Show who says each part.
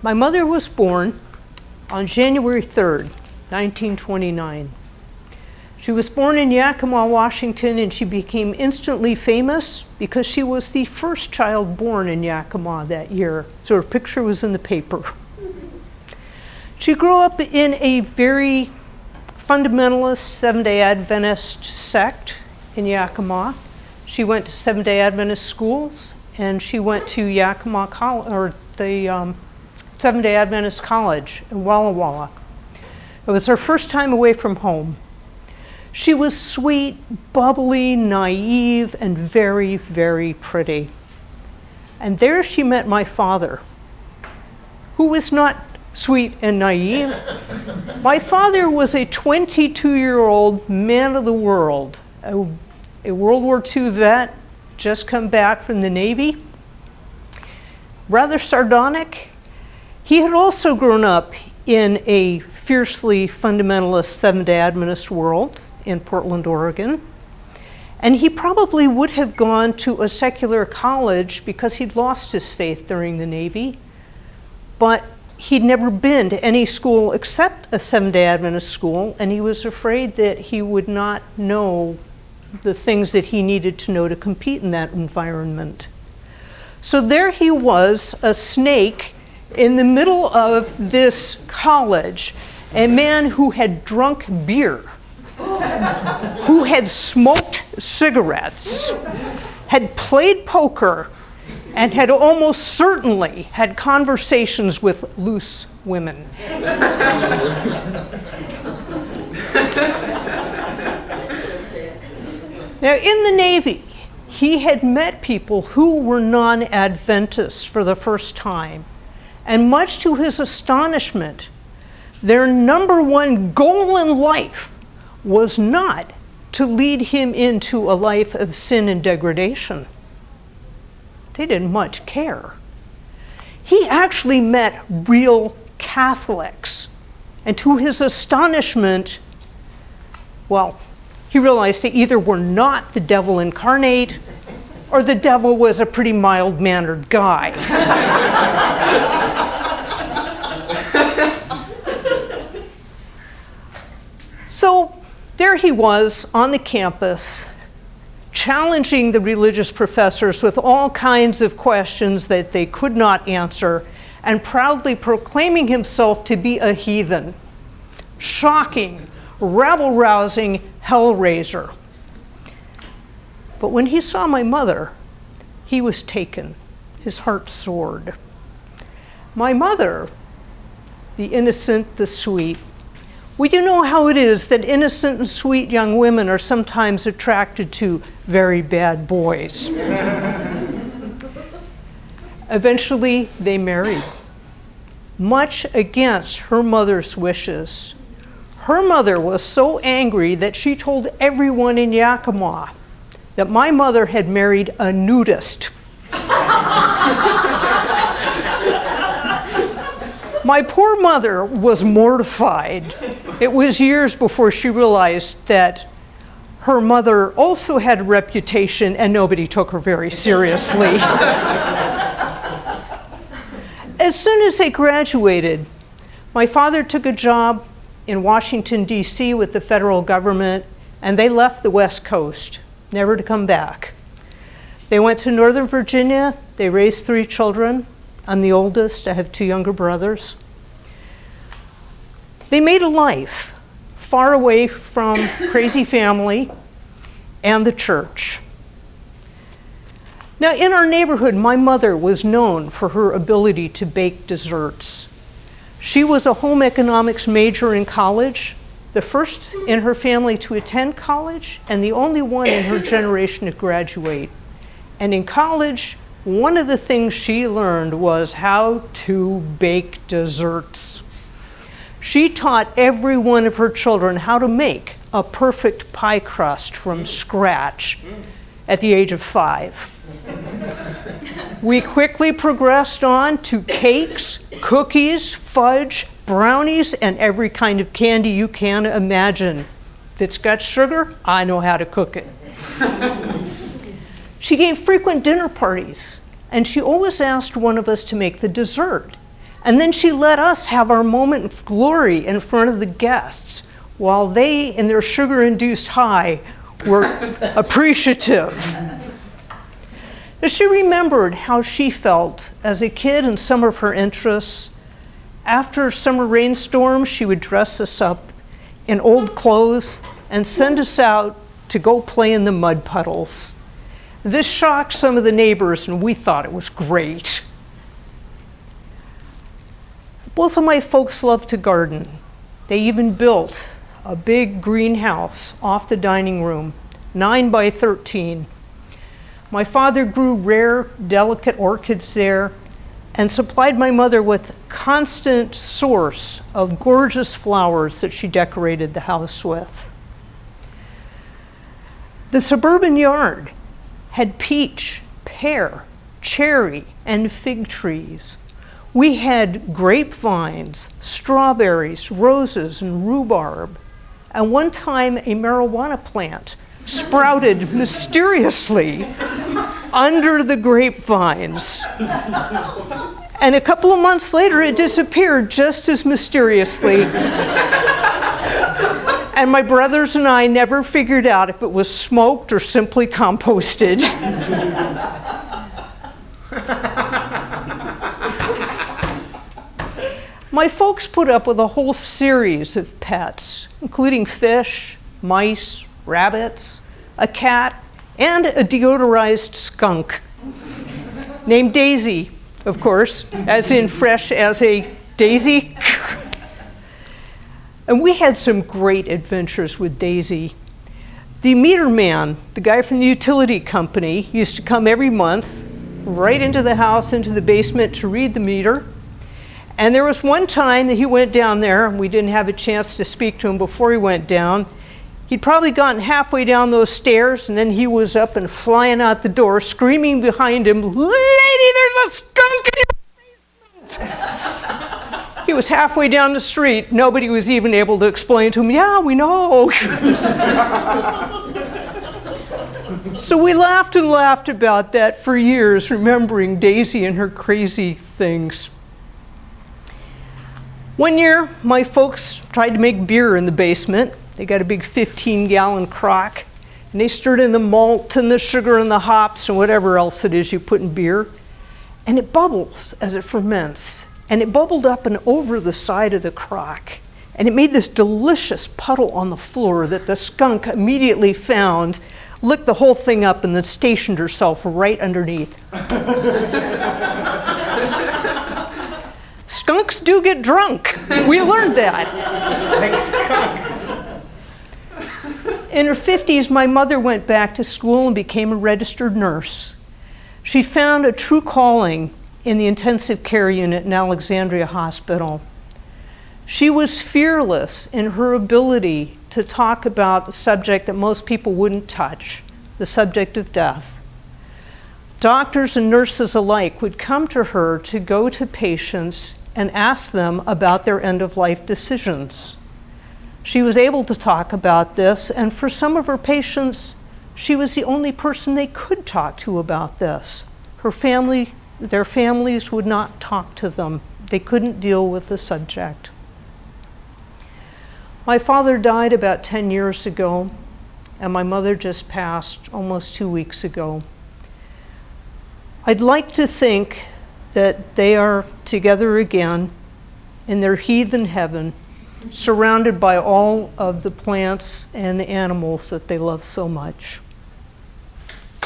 Speaker 1: My mother was born on January 3rd, 1929. She was born in Yakima, Washington, and she became instantly famous because she was the first child born in Yakima that year. So her picture was in the paper. She grew up in a very fundamentalist Seventh-day Adventist sect in Yakima. She went to Seventh-day Adventist schools, and she went to Yakima College, or the Seventh-day Adventist College in Walla Walla. It was her first time away from home. She was sweet, bubbly, naive, and very, very pretty. And there she met my father, who was not sweet and naive. My father was a 22-year-old man of the world, a World War II vet, just come back from the Navy. Rather sardonic. He had also grown up in a fiercely fundamentalist Seventh-day Adventist world in Portland, Oregon. And he probably would have gone to a secular college because he'd lost his faith during the Navy, but he'd never been to any school except a Seventh-day Adventist school, and he was afraid that he would not know the things that he needed to know to compete in that environment. So there he was, a snake in the middle of this college, a man who had drunk beer, who had smoked cigarettes, had played poker, and had almost certainly had conversations with loose women. Now, in the Navy, he had met people who were non-Adventists for the first time, and much to his astonishment, their number one goal in life was not to lead him into a life of sin and degradation. They didn't much care. He actually met real Catholics, and to his astonishment, well, he realized they either were not the devil incarnate, or the devil was a pretty mild-mannered guy. So there he was on the campus, challenging the religious professors with all kinds of questions that they could not answer, and proudly proclaiming himself to be a heathen. Shocking, rabble-rousing hellraiser. But when he saw my mother, he was taken. His heart soared. My mother, the innocent, the sweet. Well, you know how it is that innocent and sweet young women are sometimes attracted to very bad boys. Eventually, they married, much against her mother's wishes. Her mother was so angry that she told everyone in Yakima that my mother had married a nudist. My poor mother was mortified. It was years before she realized that her mother also had a reputation and nobody took her very seriously. As soon as they graduated, my father took a job in Washington, D.C. with the federal government, and they left the West Coast, never to come back. They went to Northern Virginia. They raised 3 children. I'm the oldest. I have 2 younger brothers. They made a life far away from crazy family and the church. Now, in our neighborhood, my mother was known for her ability to bake desserts. She was a home economics major in college, the first in her family to attend college, and the only one in her generation to graduate. And in college, one of the things she learned was how to bake desserts. She taught every one of her children how to make a perfect pie crust from scratch at the age of 5. We quickly progressed on to cakes, cookies, fudge, brownies, and every kind of candy you can imagine. If it's got sugar, I know how to cook it. She gave frequent dinner parties, and she always asked one of us to make the dessert. And then she let us have our moment of glory in front of the guests while they, in their sugar-induced high, were appreciative. She remembered how she felt as a kid and some of her interests. After summer rainstorms, she would dress us up in old clothes and send us out to go play in the mud puddles. This shocked some of the neighbors, and we thought it was great. Both of my folks loved to garden. They even built a big greenhouse off the dining room, 9 by 13. My father grew rare, delicate orchids there and supplied my mother with a constant source of gorgeous flowers that she decorated the house with. The suburban yard had peach, pear, cherry, and fig trees. We had grapevines, strawberries, roses, and rhubarb. And one time, a marijuana plant sprouted mysteriously under the grapevines. And a couple of months later, it disappeared just as mysteriously. And my brothers and I never figured out if it was smoked or simply composted. My folks put up with a whole series of pets, including fish, mice, rabbits, a cat, and a deodorized skunk named Daisy, of course, as in fresh as a daisy. And we had some great adventures with Daisy. The meter man, the guy from the utility company, used to come every month right into the house, into the basement to read the meter. And there was one time that he went down there, and we didn't have a chance to speak to him before he went down. He'd probably gotten halfway down those stairs, and then he was up and flying out the door, screaming behind him, "Lady, there's a skunk in your basement!" He was halfway down the street. Nobody was even able to explain to him, "Yeah, we know." So we laughed and laughed about that for years, remembering Daisy and her crazy things. One year, my folks tried to make beer in the basement. They got a big 15-gallon crock, and they stirred in the malt and the sugar and the hops and whatever else it is you put in beer. And it bubbles as it ferments. And it bubbled up and over the side of the crock. And it made this delicious puddle on the floor that the skunk immediately found, licked the whole thing up, and then stationed herself right underneath. Skunks do get drunk. We learned that.
Speaker 2: Like skunk.
Speaker 1: In her 50s, my mother went back to school and became a registered nurse. She found a true calling in the intensive care unit in Alexandria Hospital. She was fearless in her ability to talk about a subject that most people wouldn't touch, the subject of death. Doctors and nurses alike would come to her to go to patients and ask them about their end-of-life decisions. She was able to talk about this, and for some of her patients, she was the only person they could talk to about this. Their families would not talk to them. They couldn't deal with the subject. My father died about 10 years ago, and my mother just passed almost 2 weeks ago. I'd like to think that they are together again in their heathen heaven, surrounded by all of the plants and the animals that they love so much.